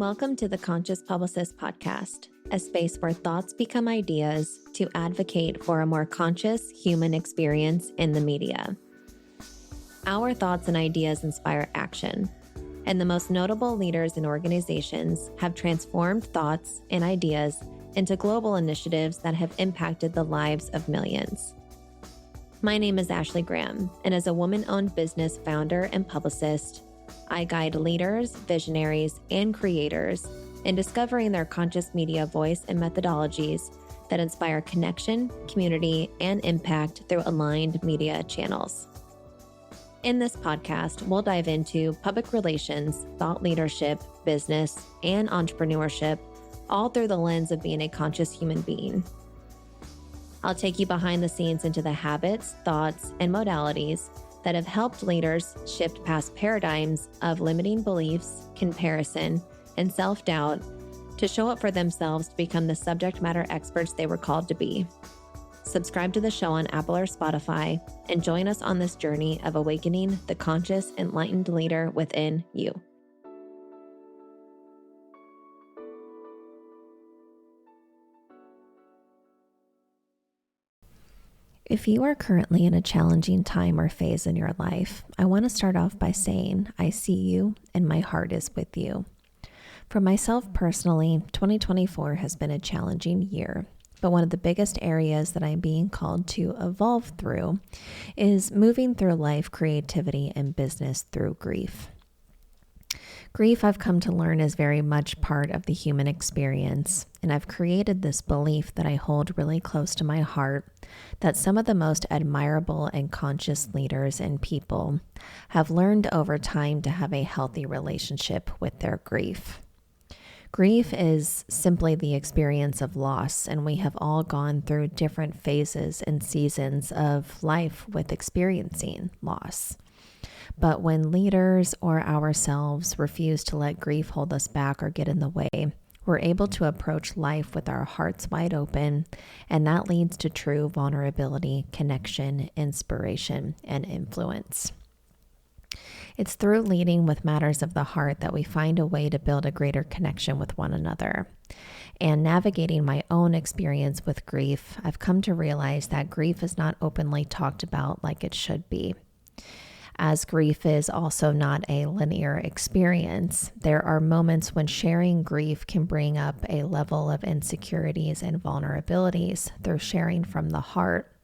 Welcome to the Conscious Publicist Podcast, a space where thoughts become ideas to advocate for a more conscious human experience in the media. Our thoughts and ideas inspire action, and the most notable leaders and organizations have transformed thoughts and ideas into global initiatives that have impacted the lives of millions. My name is Ashley Graham, and as a woman-owned business founder and publicist, I guide leaders, visionaries, and creators in discovering their conscious media voice and methodologies that inspire connection, community, and impact through aligned media channels. In this podcast, we'll dive into public relations, thought leadership, business, and entrepreneurship, all through the lens of being a conscious human being. I'll take you behind the scenes into the habits, thoughts, and modalities that have helped leaders shift past paradigms of limiting beliefs, comparison, and self-doubt to show up for themselves to become the subject matter experts they were called to be. Subscribe to the show on Apple or Spotify and join us on this journey of awakening the conscious, enlightened leader within you. If you are currently in a challenging time or phase in your life, I want to start off by saying, I see you and my heart is with you. For myself personally, 2024 has been a challenging year, but one of the biggest areas that I'm being called to evolve through is moving through life, creativity, and business through grief. Grief, I've come to learn, is very much part of the human experience, and I've created this belief that I hold really close to my heart that some of the most admirable and conscious leaders and people have learned over time to have a healthy relationship with their grief. Grief is simply the experience of loss, and we have all gone through different phases and seasons of life with experiencing loss. But when leaders or ourselves refuse to let grief hold us back or get in the way, we're able to approach life with our hearts wide open, and that leads to true vulnerability, connection, inspiration, and influence. It's through leading with matters of the heart that we find a way to build a greater connection with one another. And navigating my own experience with grief, I've come to realize that grief is not openly talked about like it should be. As grief is also not a linear experience, there are moments when sharing grief can bring up a level of insecurities and vulnerabilities through sharing from the heart.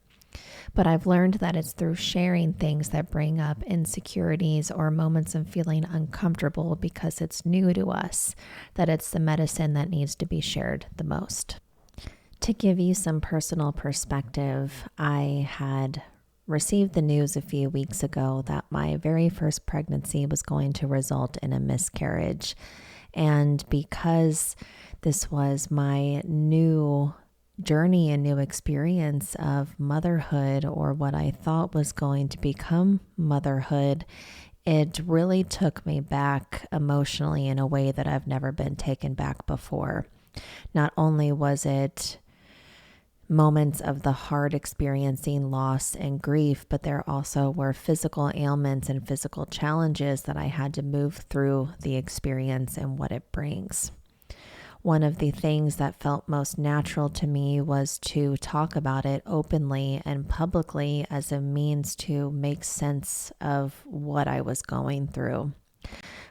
But I've learned that it's through sharing things that bring up insecurities or moments of feeling uncomfortable because it's new to us, that it's the medicine that needs to be shared the most. To give you some personal perspective, I had received the news a few weeks ago that my very first pregnancy was going to result in a miscarriage. And because this was my new journey and new experience of motherhood, or what I thought was going to become motherhood, it really took me back emotionally in a way that I've never been taken back before. Not only was it moments of the heart experiencing loss and grief, but there also were physical ailments and physical challenges that I had to move through the experience and what it brings. One of the things that felt most natural to me was to talk about it openly and publicly as a means to make sense of what I was going through.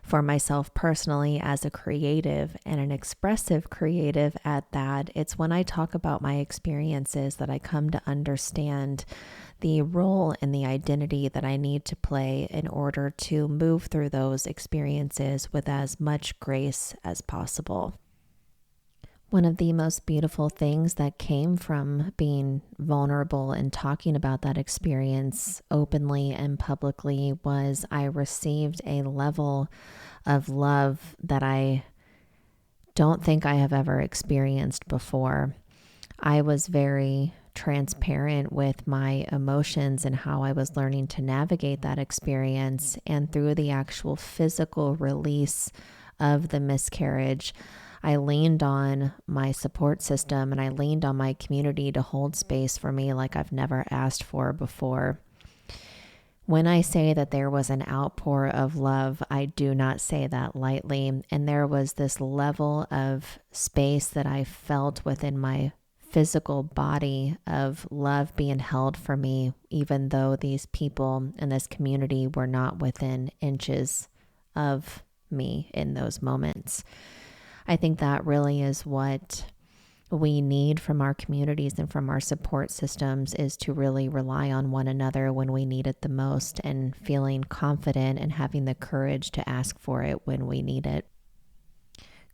For myself personally, as a creative and an expressive creative at that, it's when I talk about my experiences that I come to understand the role and the identity that I need to play in order to move through those experiences with as much grace as possible. One of the most beautiful things that came from being vulnerable and talking about that experience openly and publicly was I received a level of love that I don't think I have ever experienced before. I was very transparent with my emotions and how I was learning to navigate that experience, and through the actual physical release of the miscarriage, I leaned on my support system and I leaned on my community to hold space for me like I've never asked for before. When I say that there was an outpour of love, I do not say that lightly. And there was this level of space that I felt within my physical body of love being held for me, even though these people in this community were not within inches of me in those moments. I think that really is what we need from our communities and from our support systems, is to really rely on one another when we need it the most, and feeling confident and having the courage to ask for it when we need it.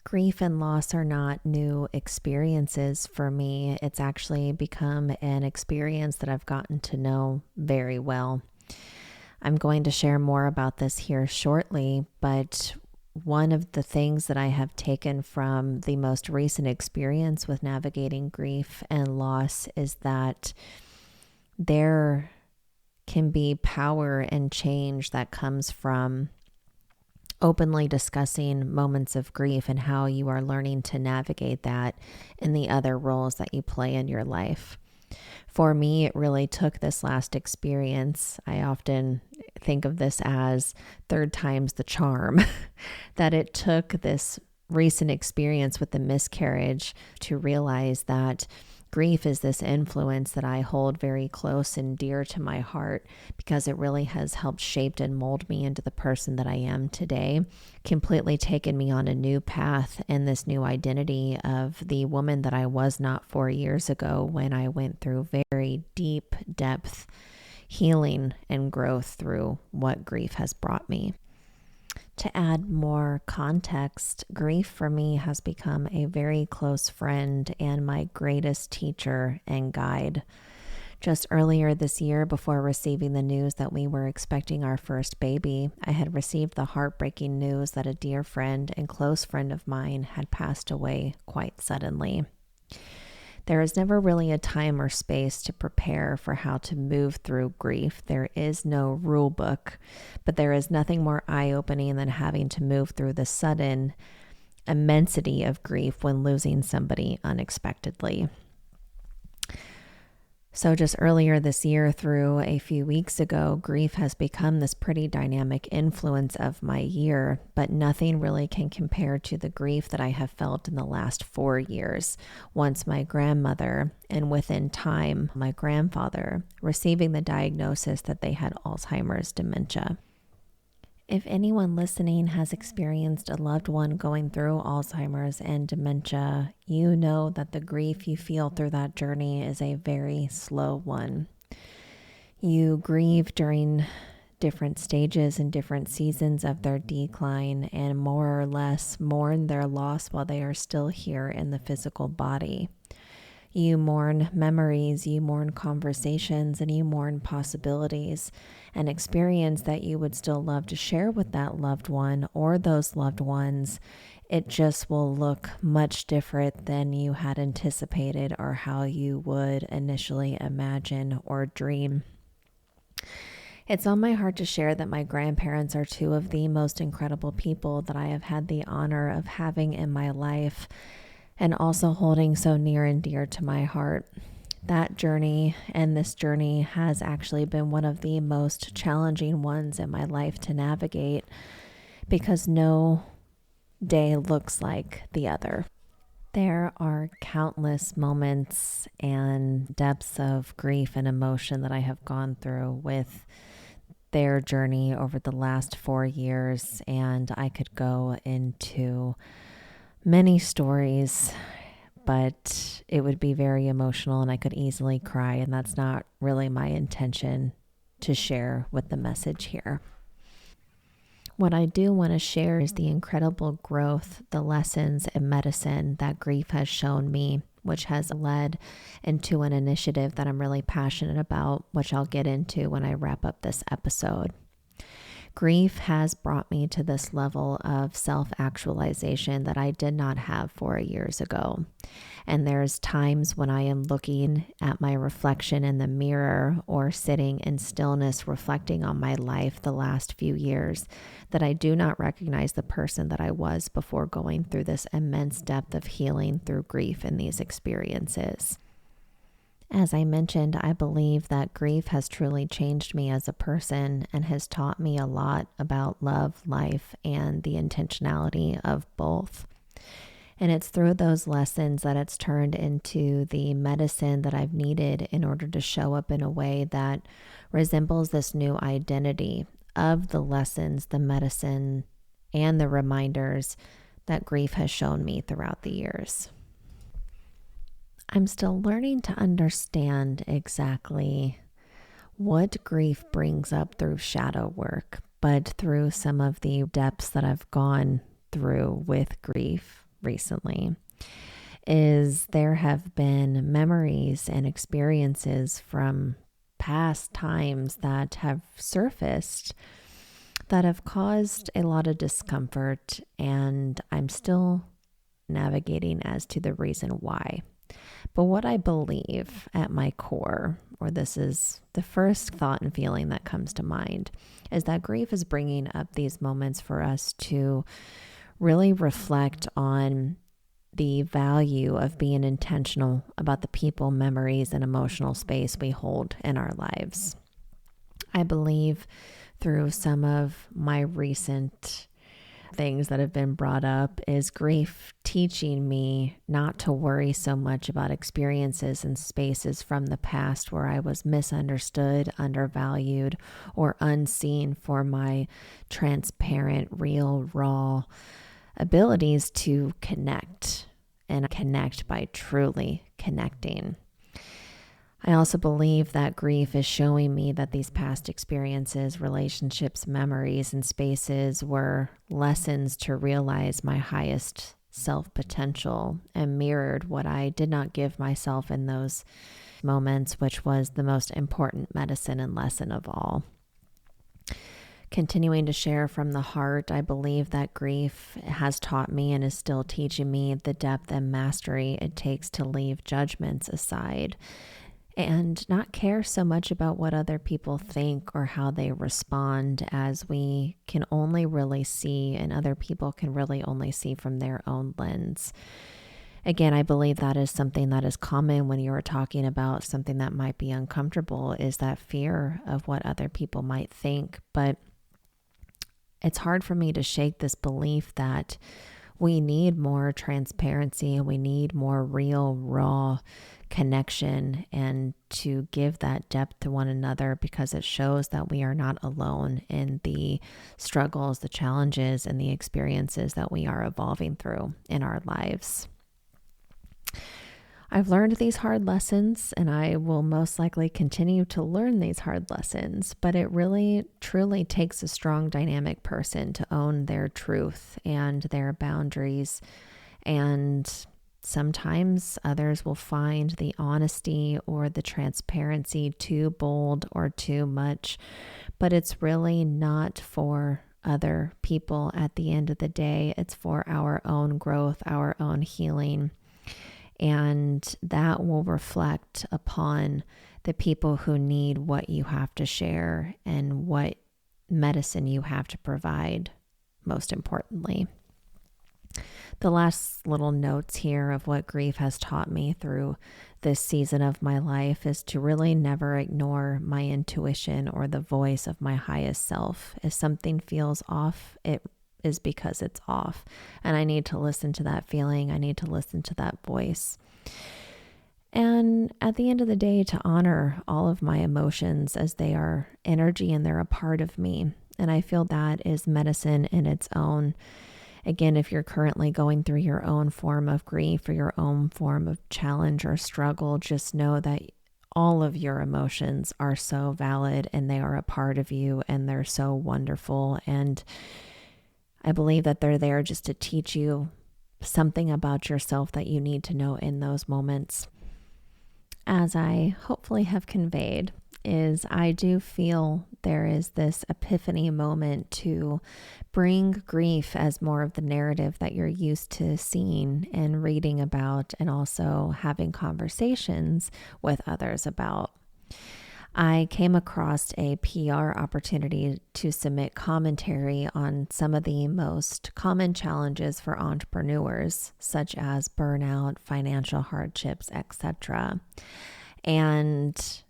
Grief and loss are not new experiences for me. It's actually become an experience that I've gotten to know very well. I'm going to share more about this here shortly, but one of the things that I have taken from the most recent experience with navigating grief and loss is that there can be power and change that comes from openly discussing moments of grief and how you are learning to navigate that in the other roles that you play in your life. For me, it really took this last experience. I often think of this as third time's the charm, that it took this recent experience with the miscarriage to realize that grief is this influence that I hold very close and dear to my heart, because it really has helped shape and mold me into the person that I am today, completely taken me on a new path and this new identity of the woman that I was not 4 years ago, when I went through very deep depth healing and growth through what grief has brought me. To add more context, grief for me has become a very close friend and my greatest teacher and guide. Just earlier this year, before receiving the news that we were expecting our first baby, I had received the heartbreaking news that a dear friend and close friend of mine had passed away quite suddenly. There is never really a time or space to prepare for how to move through grief. There is no rule book, but there is nothing more eye-opening than having to move through the sudden immensity of grief when losing somebody unexpectedly. So just earlier this year through a few weeks ago, grief has become this pretty dynamic influence of my year, but nothing really can compare to the grief that I have felt in the last 4 years, once my grandmother, and within time, my grandfather, receiving the diagnosis that they had Alzheimer's dementia. If anyone listening has experienced a loved one going through Alzheimer's and dementia, you know that the grief you feel through that journey is a very slow one. You grieve during different stages and different seasons of their decline, and more or less mourn their loss while they are still here in the physical body. You mourn memories, you mourn conversations, and you mourn possibilities, an experience that you would still love to share with that loved one or those loved ones. It just will look much different than you had anticipated or how you would initially imagine or dream. It's on my heart to share that my grandparents are two of the most incredible people that I have had the honor of having in my life, and also holding so near and dear to my heart. That journey and this journey has actually been one of the most challenging ones in my life to navigate, because no day looks like the other. There are countless moments and depths of grief and emotion that I have gone through with their journey over the last 4 years, and I could go into many stories, but it would be very emotional and I could easily cry, and that's not really my intention to share with the message here. What I do want to share is the incredible growth, the lessons and medicine that grief has shown me, which has led into an initiative that I'm really passionate about, which I'll get into when I wrap up this episode. Grief has brought me to this level of self-actualization that I did not have 4 years ago. And there's times when I am looking at my reflection in the mirror or sitting in stillness reflecting on my life the last few years that I do not recognize the person that I was before going through this immense depth of healing through grief and these experiences. As I mentioned, I believe that grief has truly changed me as a person and has taught me a lot about love, life, and the intentionality of both. And it's through those lessons that it's turned into the medicine that I've needed in order to show up in a way that resembles this new identity of the lessons, the medicine, and the reminders that grief has shown me throughout the years. I'm still learning to understand exactly what grief brings up through shadow work, but through some of the depths that I've gone through with grief recently, is there have been memories and experiences from past times that have surfaced that have caused a lot of discomfort, and I'm still navigating as to the reason why. But what I believe at my core, or this is the first thought and feeling that comes to mind, is that grief is bringing up these moments for us to really reflect on the value of being intentional about the people, memories, and emotional space we hold in our lives. I believe through some of my recent things that have been brought up is grief teaching me not to worry so much about experiences and spaces from the past where I was misunderstood, undervalued, or unseen for my transparent, real, raw abilities to connect, and connect by truly connecting. I also believe that grief is showing me that these past experiences, relationships, memories, and spaces were lessons to realize my highest self potential and mirrored what I did not give myself in those moments, which was the most important medicine and lesson of all. Continuing to share from the heart, I believe that grief has taught me and is still teaching me the depth and mastery it takes to leave judgments aside and not care so much about what other people think or how they respond, as we can only really see and other people can really only see from their own lens. Again, I believe that is something that is common when you're talking about something that might be uncomfortable, is that fear of what other people might think. But it's hard for me to shake this belief that we need more transparency and we need more real, raw connection, and to give that depth to one another, because it shows that we are not alone in the struggles, the challenges, and the experiences that we are evolving through in our lives. I've learned these hard lessons, and I will most likely continue to learn these hard lessons, but it really truly takes a strong, dynamic person to own their truth and their boundaries. And sometimes others will find the honesty or the transparency too bold or too much, but it's really not for other people at the end of the day. It's for our own growth, our own healing. And that will reflect upon the people who need what you have to share and what medicine you have to provide, most importantly. The last little notes here of what grief has taught me through this season of my life is to really never ignore my intuition or the voice of my highest self. If something feels off, it is because it's off. And I need to listen to that feeling. I need to listen to that voice. And at the end of the day, to honor all of my emotions as they are energy and they're a part of me. And I feel that is medicine in its own. Again, if you're currently going through your own form of grief or your own form of challenge or struggle, just know that all of your emotions are so valid and they are a part of you and they're so wonderful. And I believe that they're there just to teach you something about yourself that you need to know in those moments. As I hopefully have conveyed, is I do feel there is this epiphany moment to bring grief as more of the narrative that you're used to seeing and reading about, and also having conversations with others about. I came across a PR opportunity to submit commentary on some of the most common challenges for entrepreneurs, such as burnout, financial hardships, etc. And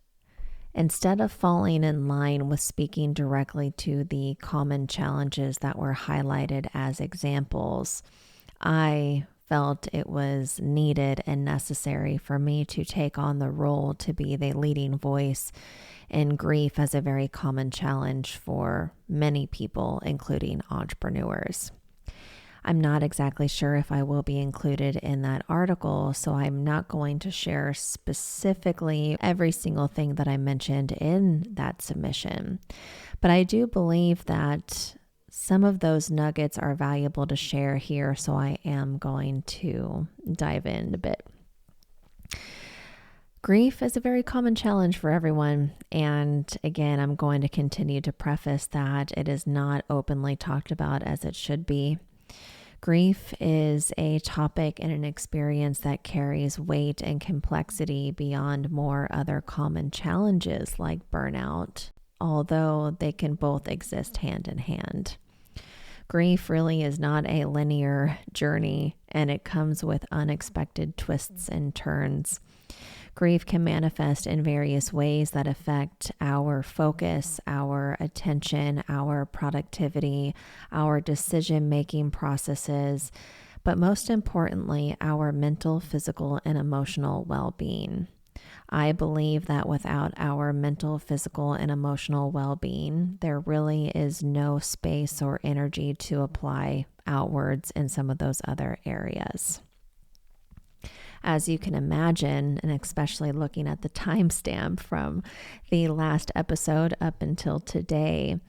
instead of falling in line with speaking directly to the common challenges that were highlighted as examples, I felt it was needed and necessary for me to take on the role to be the leading voice in grief as a very common challenge for many people, including entrepreneurs. I'm not exactly sure if I will be included in that article, so I'm not going to share specifically every single thing that I mentioned in that submission. But I do believe that some of those nuggets are valuable to share here, so I am going to dive in a bit. Grief is a very common challenge for everyone, and again, I'm going to continue to preface that it is not openly talked about as it should be. Grief is a topic and an experience that carries weight and complexity beyond more other common challenges like burnout, although they can both exist hand in hand. Grief really is not a linear journey, and it comes with unexpected twists and turns. Grief can manifest in various ways that affect our focus, our attention, our productivity, our decision-making processes, but most importantly, our mental, physical, and emotional well-being. I believe that without our mental, physical, and emotional well-being, there really is no space or energy to apply outwards in some of those other areas. As you can imagine, and especially looking at the timestamp from the last episode up until today,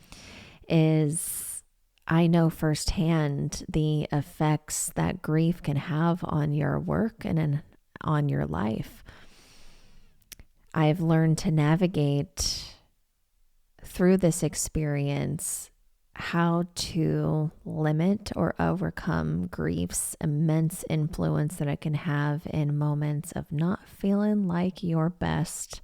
is I know firsthand the effects that grief can have on your work and on your life. I've learned to navigate through this experience how to limit or overcome grief's immense influence that it can have in moments of not feeling like your best.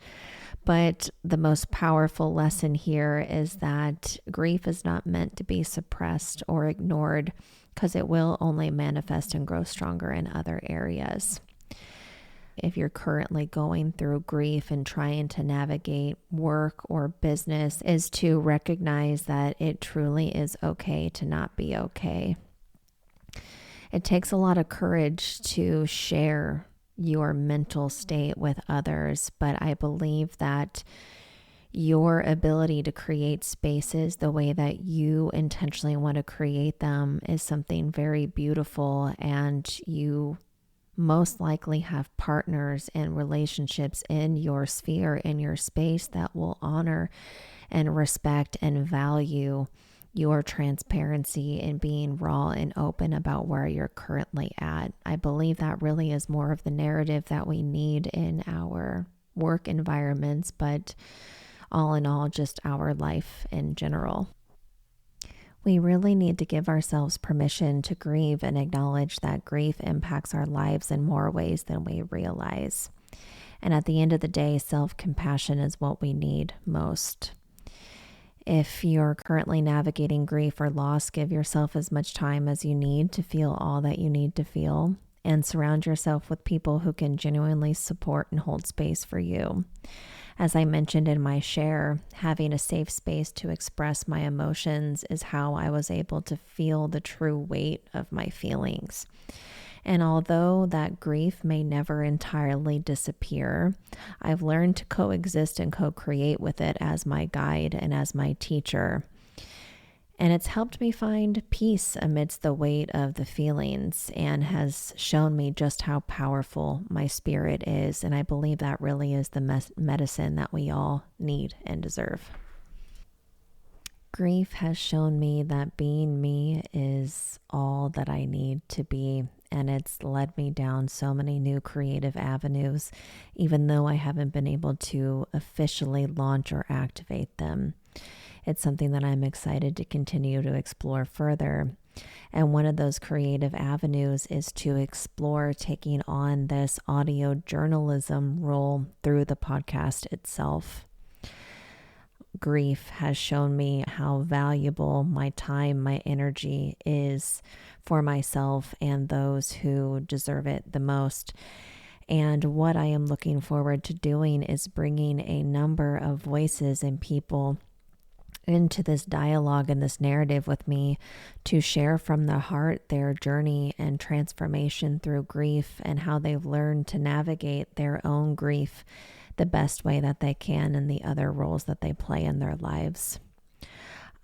But the most powerful lesson here is that grief is not meant to be suppressed or ignored, because it will only manifest and grow stronger in other areas. If you're currently going through grief and trying to navigate work or business, is to recognize that it truly is okay to not be okay. It takes a lot of courage to share your mental state with others, but I believe that your ability to create spaces the way that you intentionally want to create them is something very beautiful, and you most likely have partners and relationships in your sphere, in your space, that will honor and respect and value your transparency and being raw and open about where you're currently at. I believe that really is more of the narrative that we need in our work environments, but all in all, just our life in general. We really need to give ourselves permission to grieve and acknowledge that grief impacts our lives in more ways than we realize. And at the end of the day, self-compassion is what we need most. If you're currently navigating grief or loss, give yourself as much time as you need to feel all that you need to feel, and surround yourself with people who can genuinely support and hold space for you. As I mentioned in my share, having a safe space to express my emotions is how I was able to feel the true weight of my feelings. And although that grief may never entirely disappear, I've learned to coexist and co-create with it as my guide and as my teacher. And it's helped me find peace amidst the weight of the feelings, and has shown me just how powerful my spirit is. And I believe that really is the medicine that we all need and deserve. Grief has shown me that being me is all that I need to be. And it's led me down so many new creative avenues, even though I haven't been able to officially launch or activate them. It's something that I'm excited to continue to explore further. And one of those creative avenues is to explore taking on this audio journalism role through the podcast itself. Grief has shown me how valuable my time, my energy is for myself and those who deserve it the most. And what I am looking forward to doing is bringing a number of voices and people into this dialogue and this narrative with me to share from the heart their journey and transformation through grief and how they've learned to navigate their own grief the best way that they can and the other roles that they play in their lives.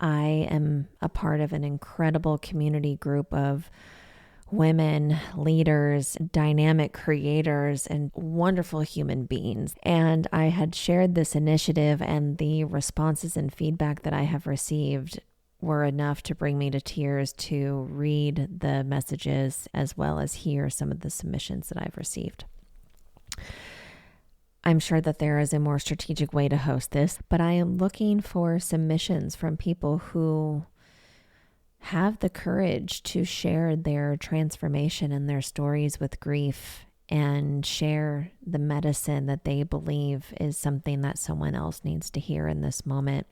I am a part of an incredible community group of women, leaders, dynamic creators, and wonderful human beings. And I had shared this initiative, and the responses and feedback that I have received were enough to bring me to tears to read the messages as well as hear some of the submissions that I've received. I'm sure that there is a more strategic way to host this, but I am looking for submissions from people who have the courage to share their transformation and their stories with grief and share the medicine that they believe is something that someone else needs to hear in this moment.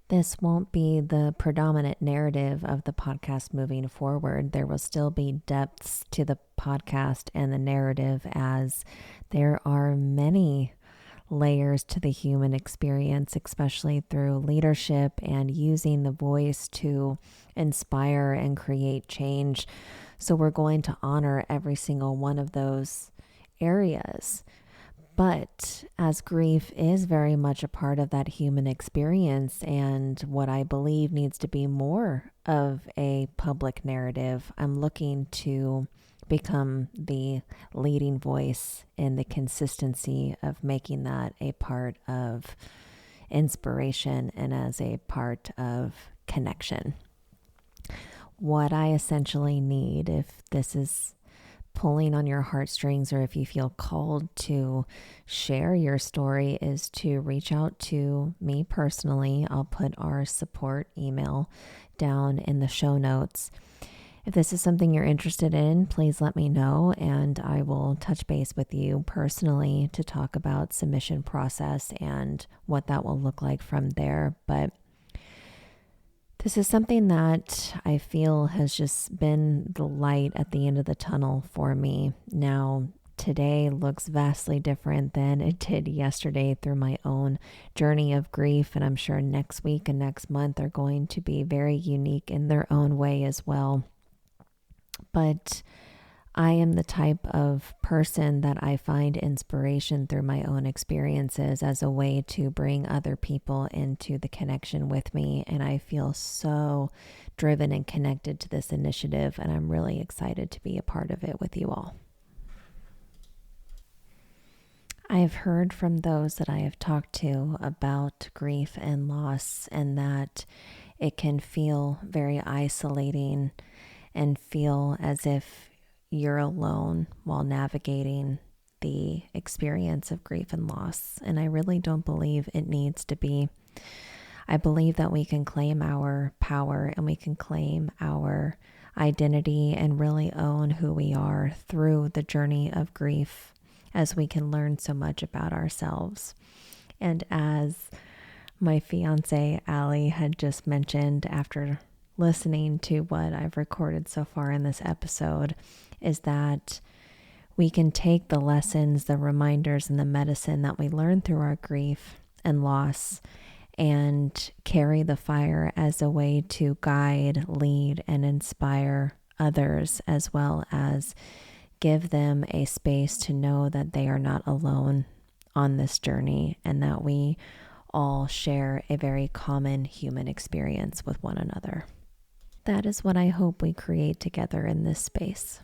This won't be the predominant narrative of the podcast moving forward. There will still be depths to the podcast and the narrative, as there are many layers to the human experience, especially through leadership and using the voice to inspire and create change. So we're going to honor every single one of those areas. But as grief is very much a part of that human experience and what I believe needs to be more of a public narrative, I'm looking to become the leading voice in the consistency of making that a part of inspiration and as a part of connection. What I essentially need, if this is pulling on your heartstrings or if you feel called to share your story, is to reach out to me personally. I'll put our support email down in the show notes. If this is something you're interested in, please let me know, and I will touch base with you personally to talk about submission process and what that will look like from there. But this is something that I feel has just been the light at the end of the tunnel for me. Now, today looks vastly different than it did yesterday through my own journey of grief, and I'm sure next week and next month are going to be very unique in their own way as well. But I am the type of person that I find inspiration through my own experiences as a way to bring other people into the connection with me. And I feel so driven and connected to this initiative, and I'm really excited to be a part of it with you all. I have heard from those that I have talked to about grief and loss, and that it can feel very isolating and feel as if you're alone while navigating the experience of grief and loss. And I really don't believe it needs to be. I believe that we can claim our power and we can claim our identity and really own who we are through the journey of grief, as we can learn so much about ourselves. And as my fiance, Allie, had just mentioned after listening to what I've recorded so far in this episode, is that we can take the lessons, the reminders, and the medicine that we learn through our grief and loss and carry the fire as a way to guide, lead, and inspire others, as well as give them a space to know that they are not alone on this journey and that we all share a very common human experience with one another. That is what I hope we create together in this space.